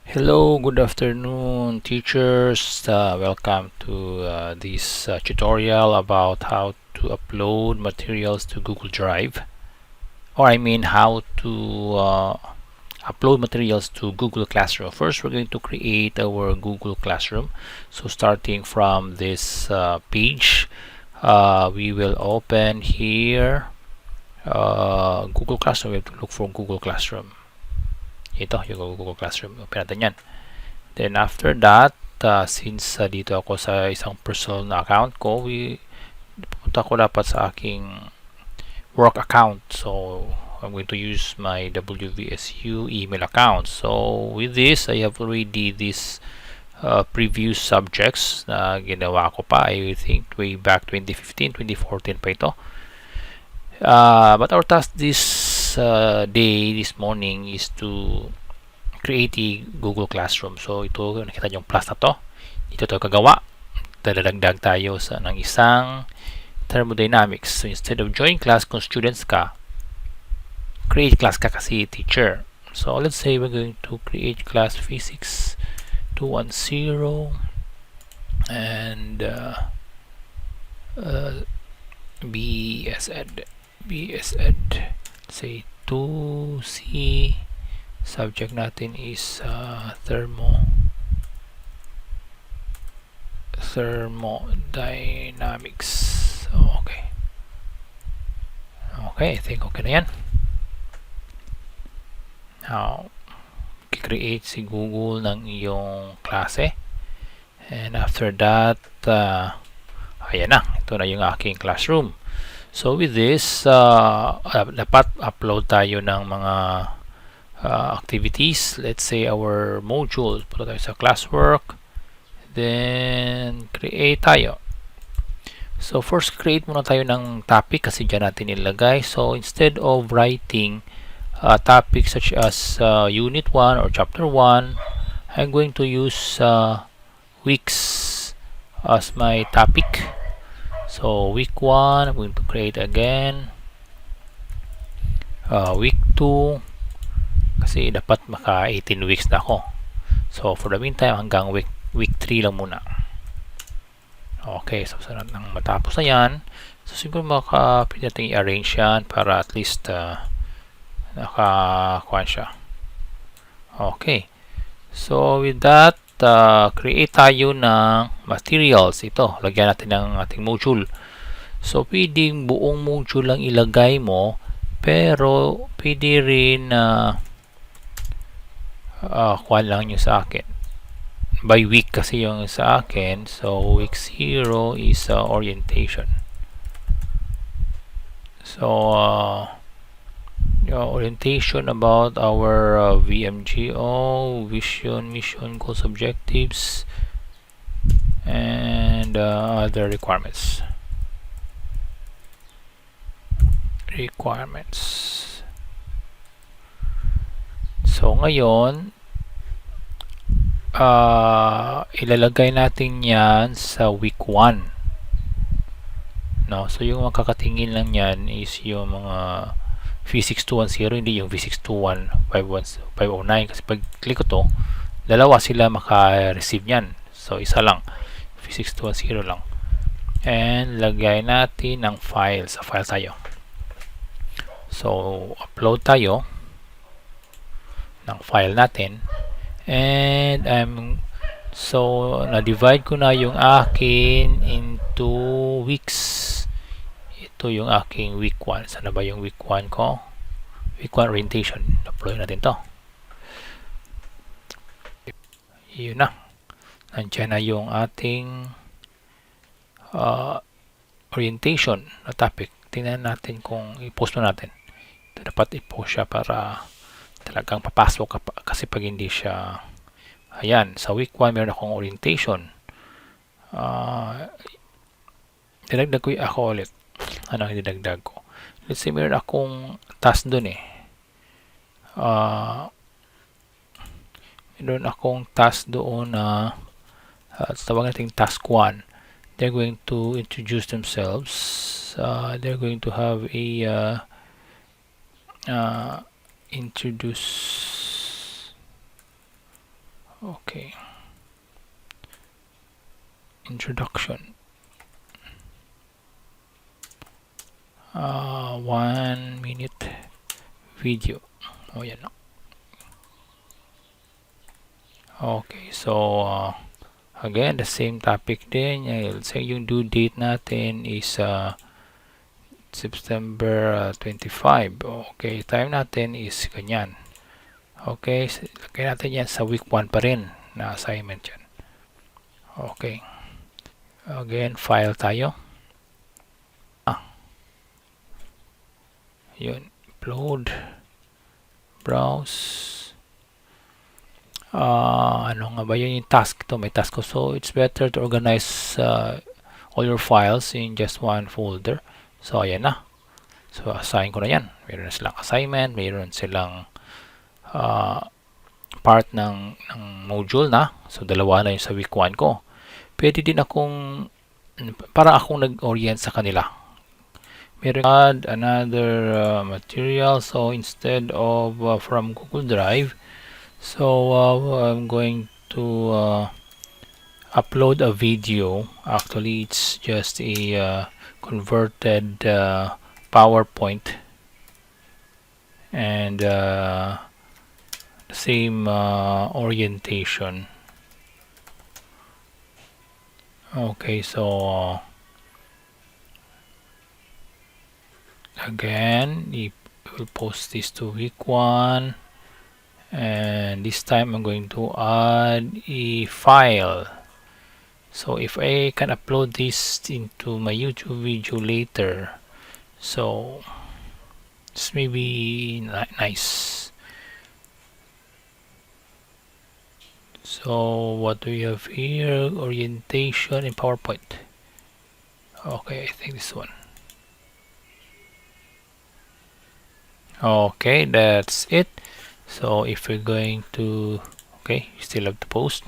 Hello, good afternoon, teachers. Welcome to this tutorial about how to upload materials to Google Drive. Or I mean how to upload materials to Google Classroom. First, we're going to create our Google Classroom. So starting from this page, we will open here Google Classroom. We have to look for Google Classroom. Ito, yung Google Classroom. Open natin yan. Then after that, since dito ako sa isang personal na account ko, pupunta ko dapat sa aking work account. So I'm going to use my WVSU email account. So with this, I have already this previous subjects na ginawa ko pa. I think way back 2015, 2014 pa ito. But our task this this morning is to create a Google Classroom. So ito, nakita yung plus na to. Ito tayo kagawa. Dadagdag tayo ng isang Thermodynamics. So instead of join class kung students ka, create class ka kasi teacher. So let's say we're going to create class Physics 210 and BS Ed, say 2C. Subject natin is Thermodynamics. Okay. Okay, I think okay na yan. Now, create si Google ng iyong klase. And after that, ayan na. Ito na yung aking classroom. So with this, dapat upload tayo ng mga activities. Let's say our module. Punta tayo sa classwork. Then, create tayo. So first, create muna tayo ng topic kasi dyan natin ilagay. So instead of writing topics such as Unit 1 or Chapter 1, I'm going to use weeks as my topic. So week 1, I'm going to create again. Week 2, kasi dapat maka 18 weeks na ako. So for the meantime, hanggang week 3 lang muna. Okay, so sana nang matapos na yan, so siguro pwede natin i-arrange yan para at least nakakuha siya. Okay, so with that, create tayo ng materials. Ito, lagyan natin ng ating module. So pwedeng buong module lang ilagay mo, pero pwede rin kuha lang nyo sa akin. By week kasi yung sa akin. So week 0 is orientation. So orientation about our VMGO, vision, mission, goals, objectives, and other requirements. So ngayon, ilalagay natin yan sa week 1. No? So yung makakatingin lang yan is yung mga Physics 210, hindi yung Physics 509. Kasi pag click ko to, dalawa sila maka-receive yan. So isa lang, Physics 210 lang. And lagay natin ng file. Sa file tayo. So upload tayo ng file natin. And so na-divide ko na yung akin into weeks. Ito yung aking week 1. Sana ba yung week 1 ko? Week 1 orientation. Upload natin to. Yun na. Nandiyan na yung ating orientation na topic. Tingnan natin kung i-post mo natin. Ito dapat i-post siya para talagang papasok ka pa, kasi pag hindi siya, ayan, sa week 1 meron akong orientation. Dinagdag ko ako ulit. Ano ang dinagdag ko? Let's say meron akong task dun eh. Meron akong task doon na tawag natin task 1. They're going to introduce themselves. They're going to have a introduce Okay. Introduction. 1 minute video. Oh, yan. Okay, so again, the same topic din. Let's say yung due date natin is September 25. Okay, time natin is ganyan. Okay, lagay natin yan sa week 1 pa rin na assignment yan. Okay. Again, file tayo. Yun, upload, browse. Ano nga ba yun yung task to? May task ko. So, it's better to organize all your files in just one folder. So, ayan na. So, assign ko na yan. Meron na silang assignment, meron silang part ng module na. So, dalawa na yung sa week 1 ko. Pwede din akong, para akong nag-orient sa kanila. Meron add another material. So, instead of from Google Drive, so I'm going to upload a video. Actually, it's just a converted PowerPoint, and the same orientation. Okay, so again, we'll post this to week 1, and this time I'm going to add a file. So if I can upload this into my YouTube video later, so it's maybe nice. So what do we have here? Orientation in PowerPoint. Okay, I think this one. Okay, that's it. So if we're going to, okay, you still have to post.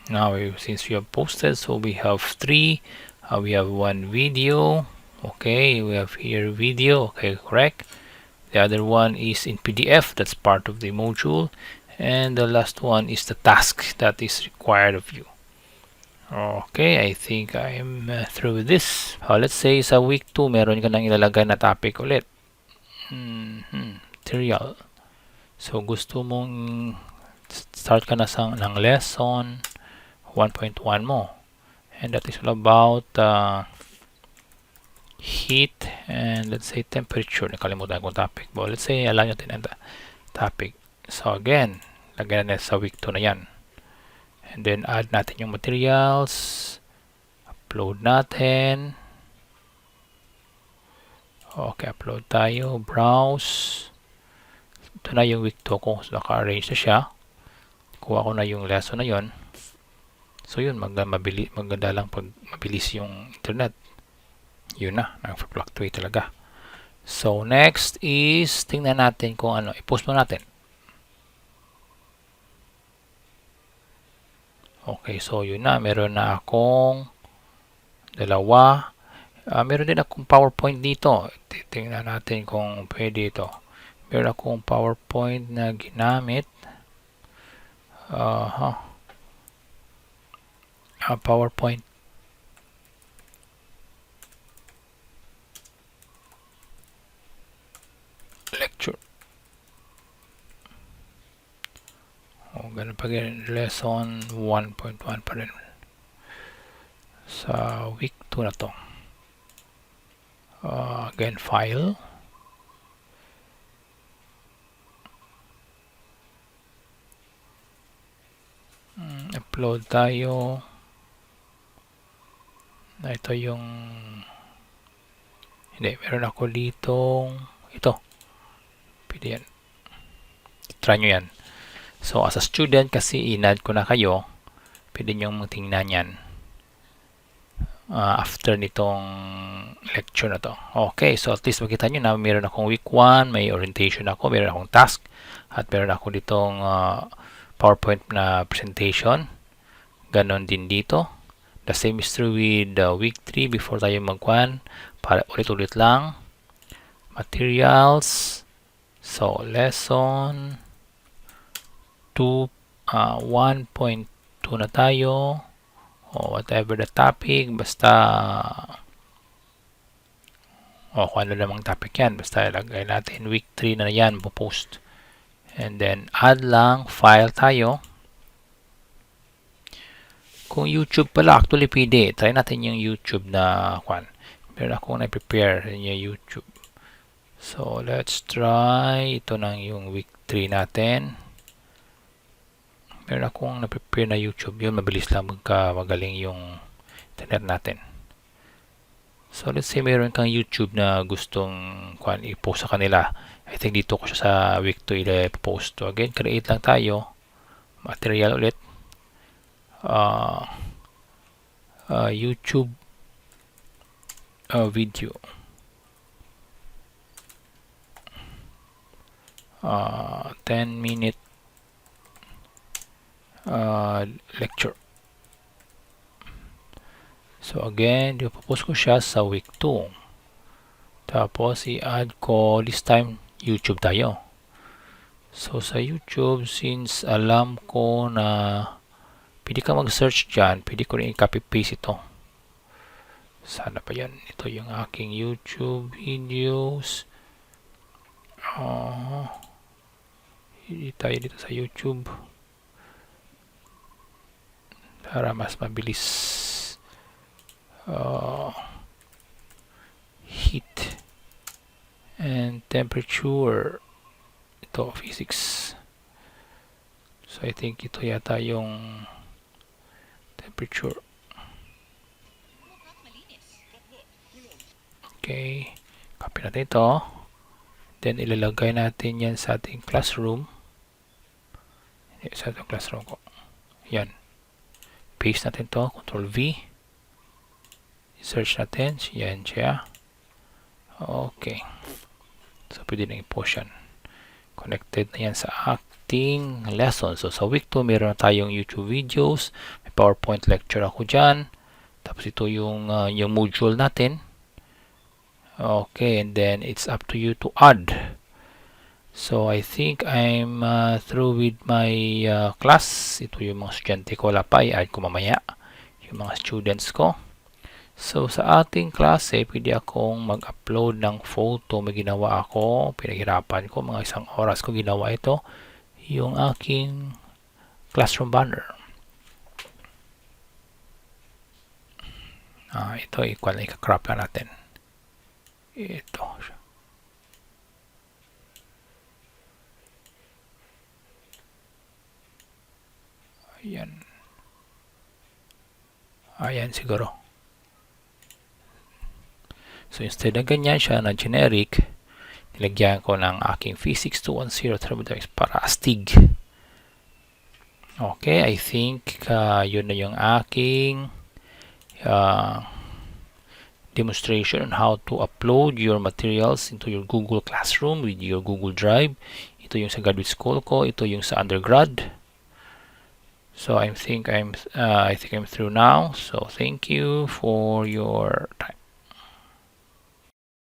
Now since we have posted, so we have 3. We have 1 video. Okay, we have here video. Okay, correct. The other one is in PDF. That's part of the module. And the last one is the task that is required of you. Okay, I think I am through with this. Let's say sa week 2, meron ka nang ilalagay na topic ulit. Material. So gusto mong start ka na ng lesson 1.1 mo. And that is all about heat and let's say temperature. Nakalimutan kong topic. But let's say alam natin ang topic. So again, lagyan na sa week 2 na yan. And then add natin yung materials. Upload natin. Okay, upload tayo. Browse. Ito na yung week 2 ko. So naka-arrange na siya. Kuha ko na yung lesson na yon. So yun, maganda lang pag mabilis yung internet. Yun na, nag-fluctuate talaga. So next is, tingnan natin kung ano, i-post mo natin. Okay, so yun na, meron na akong dalawa. Meron din akong PowerPoint dito. Tingnan natin kung pwede ito. Meron akong PowerPoint na ginamit. PowerPoint. Lecture. Ganun pa rin. Lesson 1.1 pa rin. Sa week 2 na to. Again, file. Upload tayo. Ito yung hindi, meron ako ditong ito. Pwede yan. Try nyo yan. So, as a student, kasi inad ko na kayo, pwede nyo tingnan yan after nitong lecture na to. Okay, so at least makita nyo na meron akong week 1, may orientation ako, meron akong task, at meron ako ditong PowerPoint na presentation. Ganon din dito. The same is true with week 3 before tayo magkuhan. Para ulit-ulit lang. Materials. So, lesson 2 1.2 na tayo, o whatever the topic, basta kung ano namang topic yan, basta ilagay natin week 3 na yan post, and then add lang file tayo. Kung YouTube pala, actually pwede, try natin yung YouTube na meron akong na-prepare yung YouTube. So let's try ito ng yung week 3 natin. Meron akong na-prepare na YouTube, yun mabilis lang magaling yung internet natin. So let's say meron kang YouTube na gustong i-post sa kanila. I think dito ko siya sa week 2 i-post. So again, create lang tayo. Material ulit. YouTube video. 10-minute lecture. So again, ipopost ko siya sa week 2. Tapos i-add ko, this time YouTube tayo. So sa YouTube, since alam ko na pwede ka mag-search dyan, pwede ko rin i-copy paste ito. Sana pa yan? Ito yung aking YouTube videos. Hindi tayo dito sa YouTube para mas mabilis. Heat and temperature, ito physics. So I think ito yata yung temperature. Okay, copy natin ito, then ilalagay natin yan sa ating classroom. Sa ating classroom ko yan, paste natin to, Ctrl V, search natin, yan siya. Okay, so pwede na i-post yan, connected na yan sa ating lesson. So sa week 2 meron na tayong YouTube videos, may PowerPoint lecture ako dyan, tapos ito yung module natin. Okay, and then it's up to you to add. So I think I'm through with my class. Ito yung mga estudyante ko, wala pa, i-add ko mamaya yung mga students ko. So sa ating klase, pwede akong mag-upload ng photo. May ginawa ako, pinaghirapan ko, mga 1 oras ko ginawa ito, yung aking classroom banner. Ito, i-crop lang natin. Ito siya. Ayan siguro. So instead na ganyan siya na generic, nilagyan ko ng aking physics 210 thermodynamics para astig. Okay, I think yun na yung aking demonstration on how to upload your materials into your Google Classroom with your Google Drive. Ito yung sa graduate school ko, ito yung sa undergrad. So I think I'm through now. So thank you for your time.